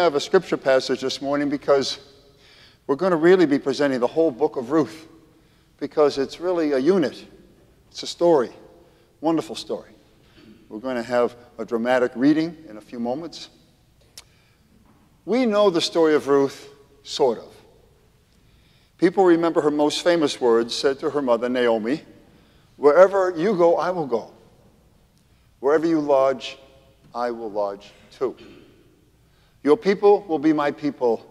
have a scripture passage this morning because we're going to really be presenting the whole book of Ruth, because it's really a unit. It's a story, wonderful story. We're going to have a dramatic reading in a few moments. We know the story of Ruth, sort of. People remember her most famous words said to her mother, Naomi, "Wherever you go, I will go. Wherever you lodge, I will lodge too. Your people will be my people,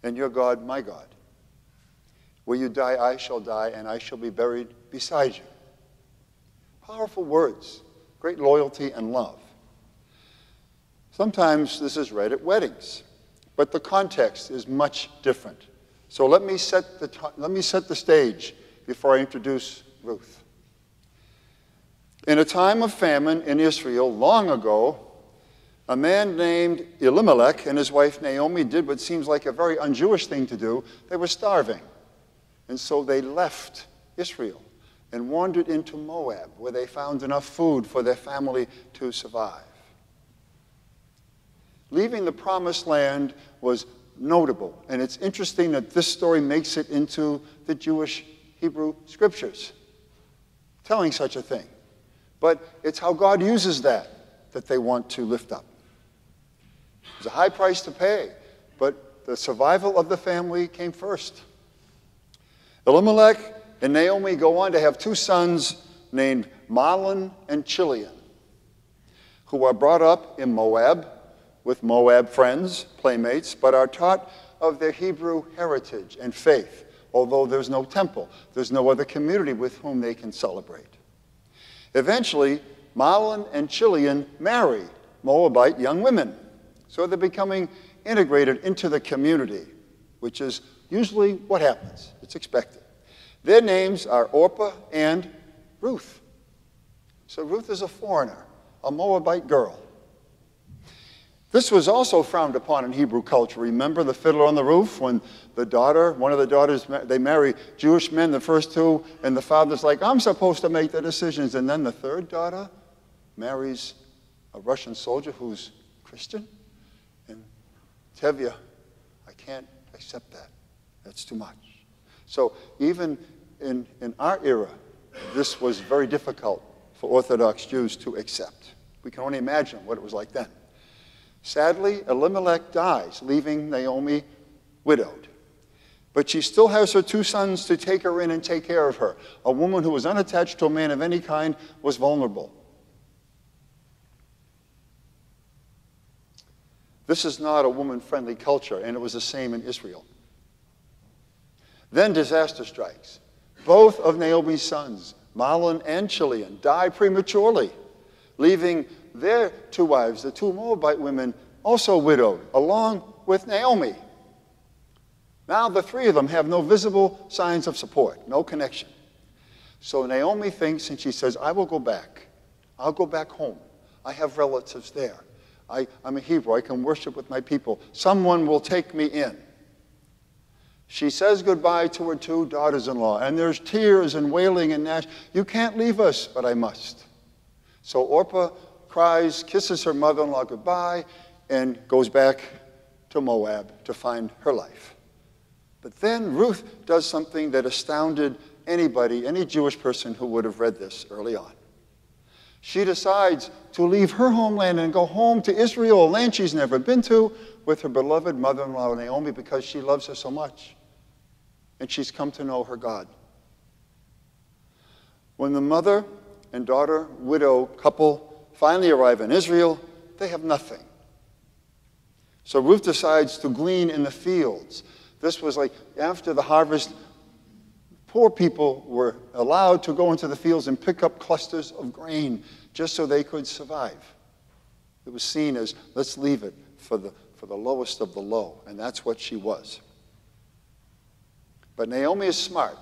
and your God, my God. Where you die, I shall die, and I shall be buried beside you." Powerful words, great loyalty and love. Sometimes this is read at weddings, but the context is much different. So let me set the stage before I introduce Ruth. In a time of famine in Israel long ago, a man named Elimelech and his wife Naomi did what seems like a very un-Jewish thing to do. They were starving. And so they left Israel and wandered into Moab, where they found enough food for their family to survive. Leaving the promised land was notable, and it's interesting that this story makes it into the Jewish Hebrew scriptures, telling such a thing. But it's how God uses that they want to lift up. It's a high price to pay, but the survival of the family came first. Elimelech and Naomi go on to have two sons named Mahlon and Chilion, who are brought up in Moab with Moab friends, playmates, but are taught of their Hebrew heritage and faith, although there's no temple. There's no other community with whom they can celebrate. Eventually, Mahlon and Chilion marry Moabite young women, so they're becoming integrated into the community, which is usually what happens. It's expected. Their names are Orpah and Ruth. So Ruth is a foreigner, a Moabite girl. This was also frowned upon in Hebrew culture. Remember the Fiddler on the Roof, when one of the daughters, they marry Jewish men, the first two, and the father's like, I'm supposed to make the decisions. And then the third daughter marries a Russian soldier who's Christian. And Tevye, I can't accept that. That's too much. So even in our era, this was very difficult for Orthodox Jews to accept. We can only imagine what it was like then. Sadly, Elimelech dies, leaving Naomi widowed. But she still has her two sons to take her in and take care of her. A woman who was unattached to a man of any kind was vulnerable. This is not a woman-friendly culture, and it was the same in Israel. Then disaster strikes. Both of Naomi's sons, Mahlon and Chilion, die prematurely, leaving their two wives, the two Moabite women, also widowed, along with Naomi. Now the three of them have no visible signs of support, no connection. So Naomi thinks, and she says, I will go back. I'll go back home. I have relatives there. I'm a Hebrew. I can worship with my people. Someone will take me in. She says goodbye to her two daughters-in-law, and there's tears and wailing and gnashing. You can't leave us, but I must. So Orpah cries, kisses her mother-in-law goodbye, and goes back to Moab to find her life. But then Ruth does something that astounded anybody, any Jewish person who would have read this early on. She decides to leave her homeland and go home to Israel, a land she's never been to, with her beloved mother-in-law Naomi, because she loves her so much. And she's come to know her God. When the mother and daughter widow couple finally arrive in Israel, they have nothing. So Ruth decides to glean in the fields. This was like after the harvest, poor people were allowed to go into the fields and pick up clusters of grain just so they could survive. It was seen as, let's leave it for the lowest of the low, and that's what she was. But Naomi is smart.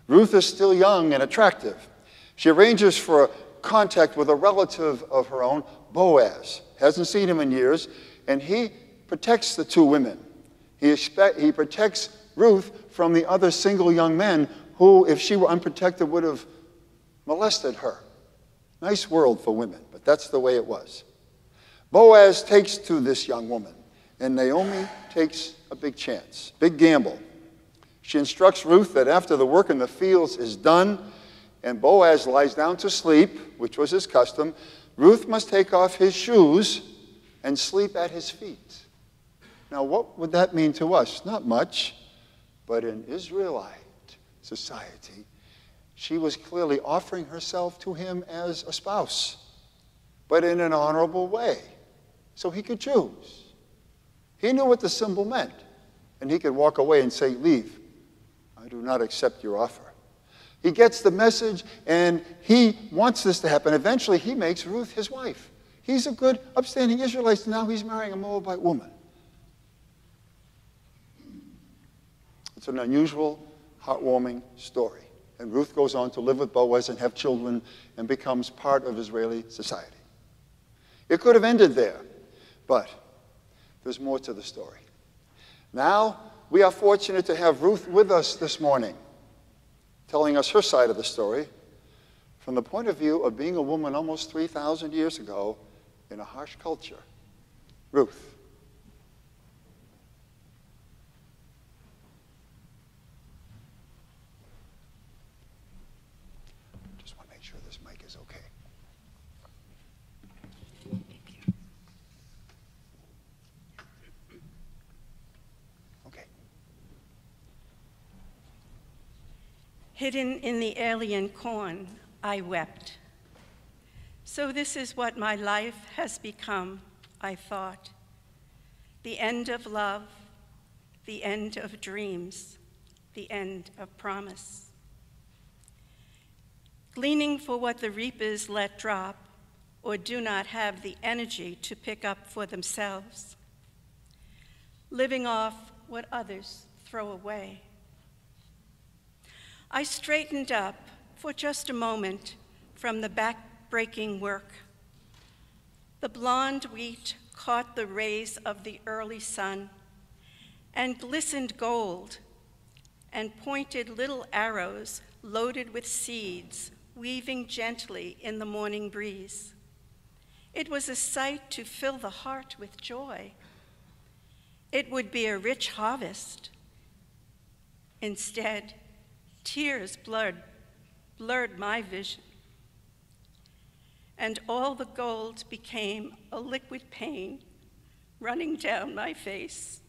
Ruth is still young and attractive. She arranges for contact with a relative of her own, Boaz. Hasn't seen him in years, and he protects the two women. He protects Ruth from the other single young men who, if she were unprotected, would have molested her. Nice world for women, but that's the way it was. Boaz takes to this young woman, And Naomi takes a big chance, big gamble. She instructs Ruth that after the work in the fields is done and Boaz lies down to sleep, which was his custom, Ruth must take off his shoes and sleep at his feet. Now, what would that mean to us? Not much, but in Israelite society, she was clearly offering herself to him as a spouse, but in an honorable way, so he could choose. He knew what the symbol meant, and he could walk away and say, leave. I do not accept your offer. He gets the message, and he wants this to happen. Eventually, he makes Ruth his wife. He's a good, upstanding Israelite, now he's marrying a Moabite woman. It's an unusual, heartwarming story. And Ruth goes on to live with Boaz and have children and becomes part of Israeli society. It could have ended there, but there's more to the story. Now, we are fortunate to have Ruth with us this morning, telling us her side of the story from the point of view of being a woman almost 3,000 years ago in a harsh culture. Ruth. Just want to make sure this mic is okay. Okay. Hidden in the alien corn, I wept. So this is what my life has become, I thought. The end of love, the end of dreams, the end of promise. Gleaning for what the reapers let drop or do not have the energy to pick up for themselves. Living off what others throw away. I straightened up for just a moment from the back-breaking work. The blonde wheat caught the rays of the early sun and glistened gold and pointed little arrows loaded with seeds weaving gently in the morning breeze. It was a sight to fill the heart with joy. It would be a rich harvest. Instead, tears blurred my vision, and all the gold became a liquid pain running down my face.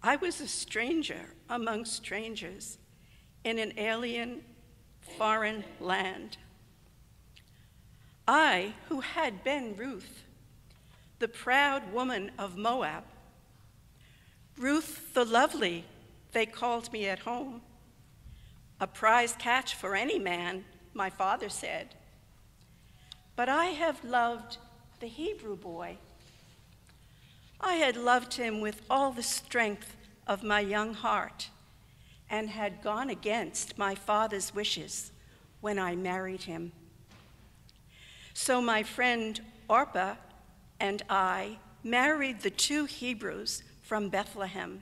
I was a stranger among strangers in an alien, foreign land. I, who had been Ruth, the proud woman of Moab, Ruth the lovely, they called me at home. A prize catch for any man, my father said. But I have loved the Hebrew boy. I had loved him with all the strength of my young heart and had gone against my father's wishes when I married him. So my friend Orpah and I married the two Hebrews from Bethlehem,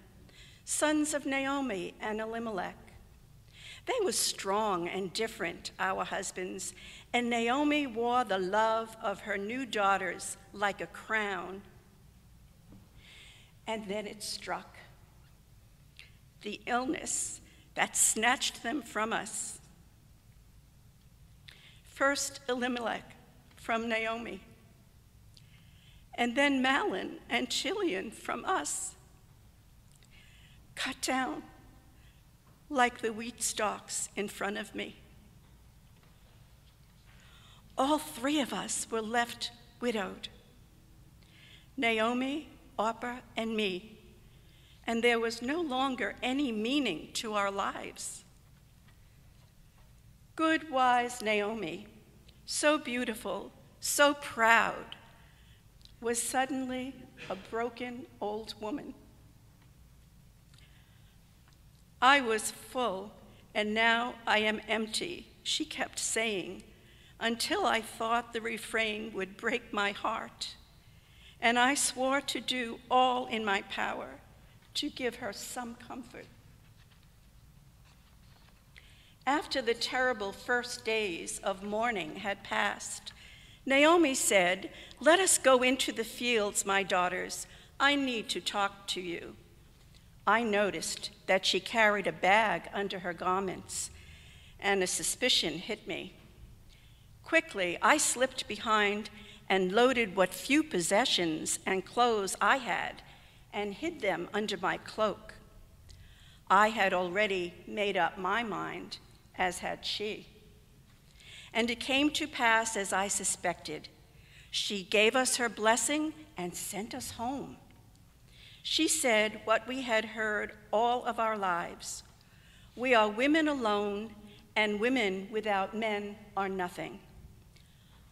sons of Naomi and Elimelech. They were strong and different, our husbands, and Naomi wore the love of her new daughters like a crown. And then it struck, the illness that snatched them from us. First Elimelech from Naomi, and then Mahlon and Chilion from us, cut down like the wheat stalks in front of me. All three of us were left widowed, Naomi, Orpah, and me, and there was no longer any meaning to our lives. Good, wise Naomi, so beautiful, so proud, was suddenly a broken old woman. I was full, and now I am empty, she kept saying, until I thought the refrain would break my heart. And I swore to do all in my power to give her some comfort. After the terrible first days of mourning had passed, Naomi said, "Let us go into the fields, my daughters. I need to talk to you." I noticed that she carried a bag under her garments, and a suspicion hit me. Quickly, I slipped behind and loaded what few possessions and clothes I had and hid them under my cloak. I had already made up my mind, as had she. And it came to pass as I suspected. She gave us her blessing and sent us home. She said what we had heard all of our lives: "We are women alone, and women without men are nothing.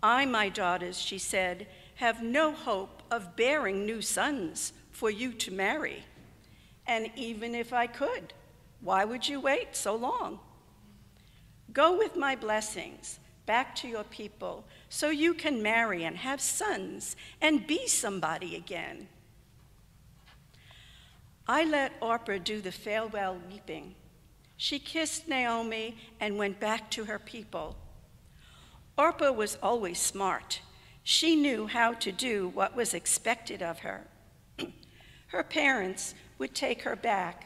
I, my daughters," she said, "have no hope of bearing new sons for you to marry. And even if I could, why would you wait so long? Go with my blessings back to your people so you can marry and have sons and be somebody again." I let Orpah do the farewell weeping. She kissed Naomi and went back to her people. Orpah was always smart. She knew how to do what was expected of her. Her parents would take her back.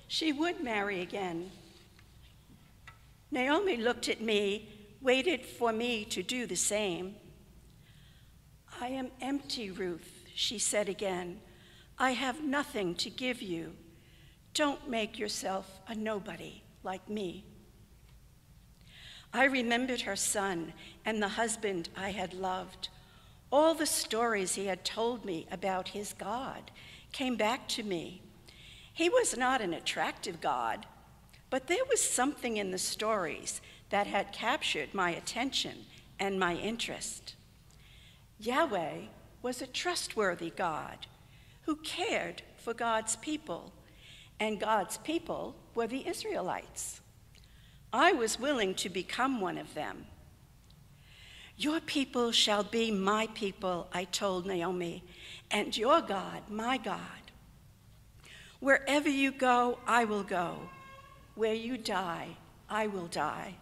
She would marry again. Naomi looked at me, waited for me to do the same. "I am empty, Ruth," she said again. "I have nothing to give you. Don't make yourself a nobody like me." I remembered her son and the husband I had loved. All the stories he had told me about his God came back to me. He was not an attractive God, but there was something in the stories that had captured my attention and my interest. Yahweh was a trustworthy God who cared for God's people, and God's people were the Israelites. I was willing to become one of them. "Your people shall be my people," I told Naomi, "and your God, my God. Wherever you go, I will go. Where you die, I will die."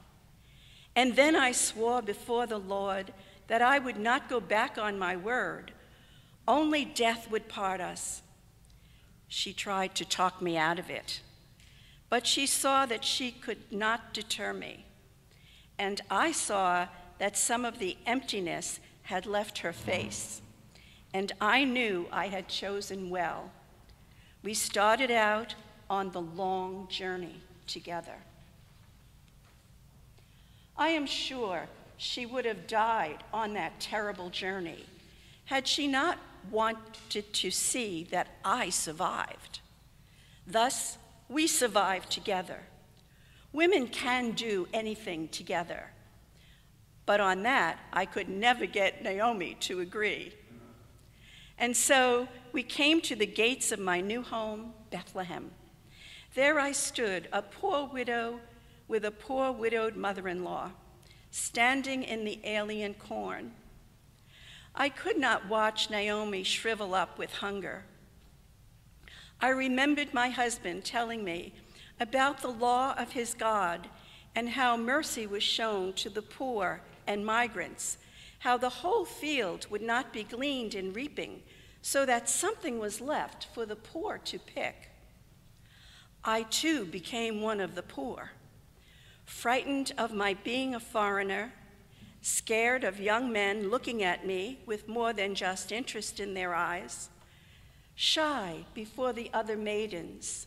And then I swore before the Lord that I would not go back on my word. Only death would part us. She tried to talk me out of it, but she saw that she could not deter me. And I saw that some of the emptiness had left her face, and I knew I had chosen well. We started out on the long journey together. I am sure she would have died on that terrible journey had she not wanted to see that I survived. Thus, we survived together. Women can do anything together. But on that, I could never get Naomi to agree. And so we came to the gates of my new home, Bethlehem. There I stood, a poor widow with a poor widowed mother-in-law, standing in the alien corn. I could not watch Naomi shrivel up with hunger. I remembered my husband telling me about the law of his God and how mercy was shown to the poor and migrants, how the whole field would not be gleaned in reaping, so that something was left for the poor to pick. I too became one of the poor, frightened of my being a foreigner, scared of young men looking at me with more than just interest in their eyes, shy before the other maidens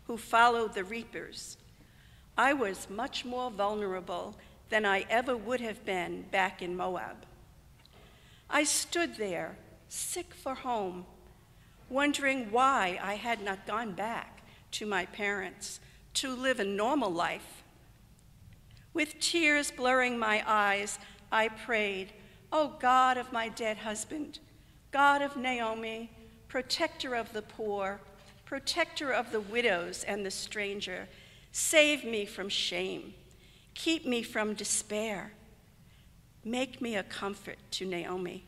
who followed the reapers. I was much more vulnerable than I ever would have been back in Moab. I stood there, sick for home, wondering why I had not gone back to my parents to live a normal life. With tears blurring my eyes, I prayed, "Oh God of my dead husband, God of Naomi, protector of the poor, protector of the widows and the stranger, save me from shame, keep me from despair, make me a comfort to Naomi."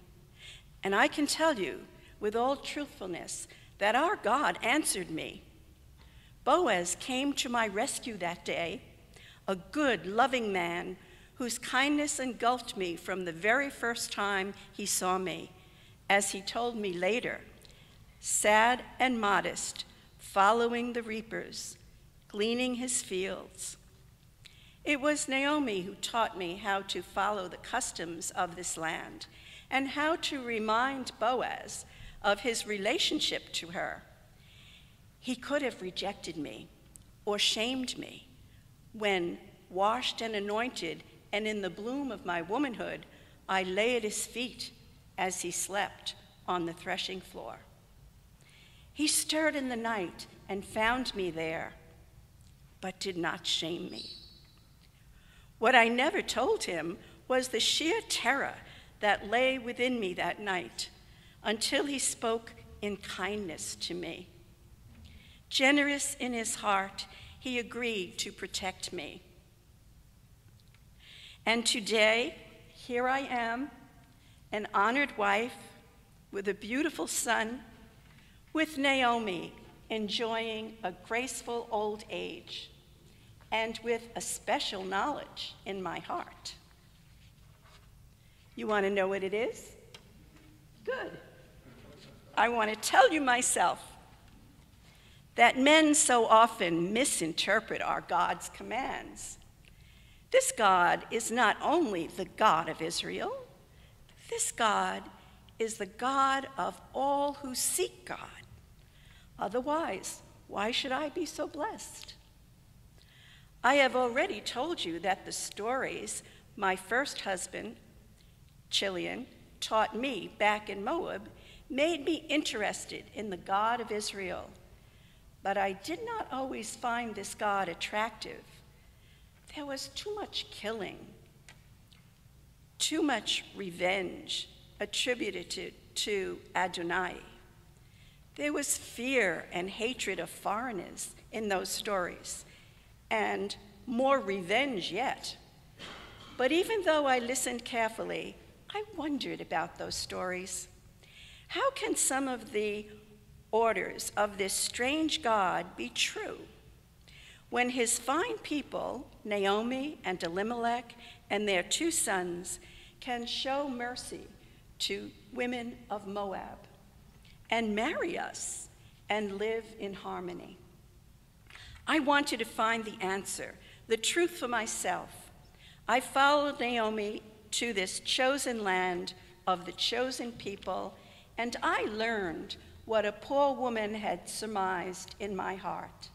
And I can tell you with all truthfulness that our God answered me. Boaz came to my rescue that day, a good, loving man whose kindness engulfed me from the very first time he saw me, as he told me later, sad and modest, following the reapers, gleaning his fields. It was Naomi who taught me how to follow the customs of this land and how to remind Boaz of his relationship to her. He could have rejected me or shamed me when, washed and anointed and in the bloom of my womanhood, I lay at his feet as he slept on the threshing floor. He stirred in the night and found me there, but did not shame me. What I never told him was the sheer terror that lay within me that night until he spoke in kindness to me. Generous in his heart, he agreed to protect me. And today, here I am, an honored wife with a beautiful son, with Naomi enjoying a graceful old age, and with a special knowledge in my heart. You want to know what it is? Good. I want to tell you myself that men so often misinterpret our God's commands. This God is not only the God of Israel, this God is the God of all who seek God. Otherwise, why should I be so blessed? I have already told you that the stories my first husband, Chilion, taught me back in Moab made me interested in the God of Israel. But I did not always find this God attractive. There was too much killing, too much revenge attributed to Adonai. There was fear and hatred of foreigners in those stories, and more revenge yet. But even though I listened carefully, I wondered about those stories. How can some of the orders of this strange God be true when his fine people, Naomi and Elimelech and their 2 sons, can show mercy to women of Moab and marry us and live in harmony? I wanted to find the answer, the truth for myself. I followed Naomi to this chosen land of the chosen people, and I learned what a poor woman had surmised in my heart.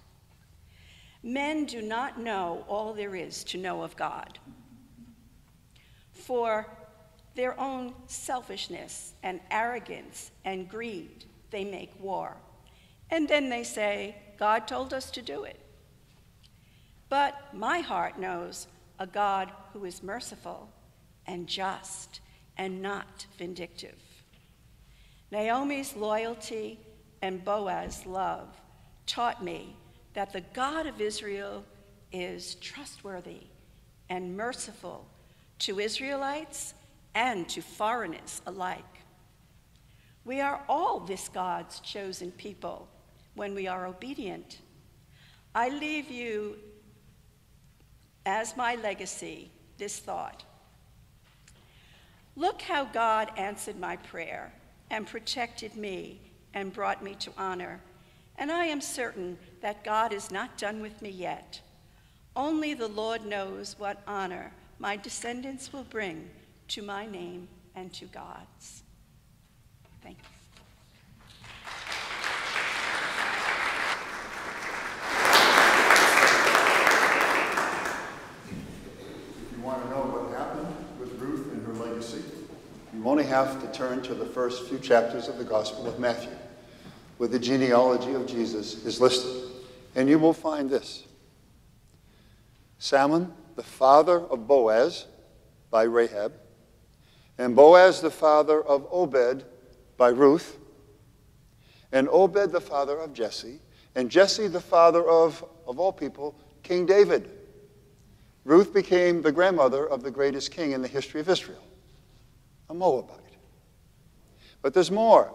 Men do not know all there is to know of God. For their own selfishness and arrogance and greed, they make war. And then they say, God told us to do it. But my heart knows a God who is merciful and just and not vindictive. Naomi's loyalty and Boaz's love taught me that the God of Israel is trustworthy and merciful to Israelites and to foreigners alike. We are all this God's chosen people when we are obedient. I leave you as my legacy this thought. Look how God answered my prayer and protected me and brought me to honor. And I am certain that God is not done with me yet. Only the Lord knows what honor my descendants will bring to my name and to God's. Thank you. If you want to know what happened with Ruth and her legacy, you only have to turn to the first few chapters of the Gospel of Matthew, where the genealogy of Jesus is listed. And you will find this: Salmon, the father of Boaz, by Rahab, and Boaz, the father of Obed, by Ruth, and Obed, the father of Jesse, and Jesse, the father of all people, King David. Ruth became the grandmother of the greatest king in the history of Israel, a Moabite. But there's more.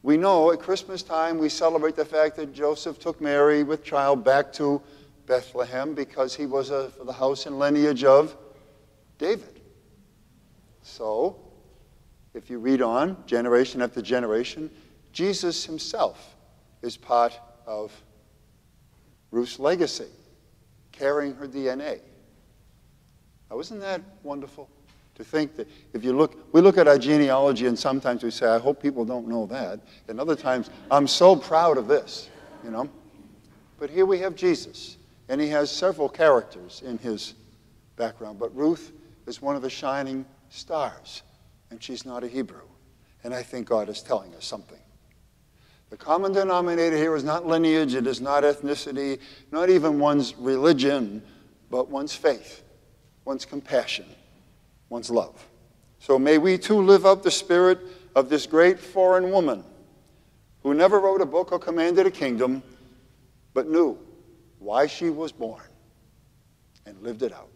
We know at Christmas time we celebrate the fact that Joseph took Mary with child back to Bethlehem because he was for the house and lineage of David. So, If you read on, generation after generation, Jesus himself is part of Ruth's legacy, carrying her DNA. Now, isn't that wonderful? To think that if you look, we look at our genealogy and sometimes we say, I hope people don't know that. And other times, I'm so proud of this, you know. But here we have Jesus, and he has several characters in his background. But Ruth is one of the shining stars, and she's not a Hebrew. And I think God is telling us something. The common denominator here is not lineage, it is not ethnicity, not even one's religion, but one's faith, one's compassion, one's love. So may we too live out the spirit of this great foreign woman who never wrote a book or commanded a kingdom, but knew why she was born and lived it out.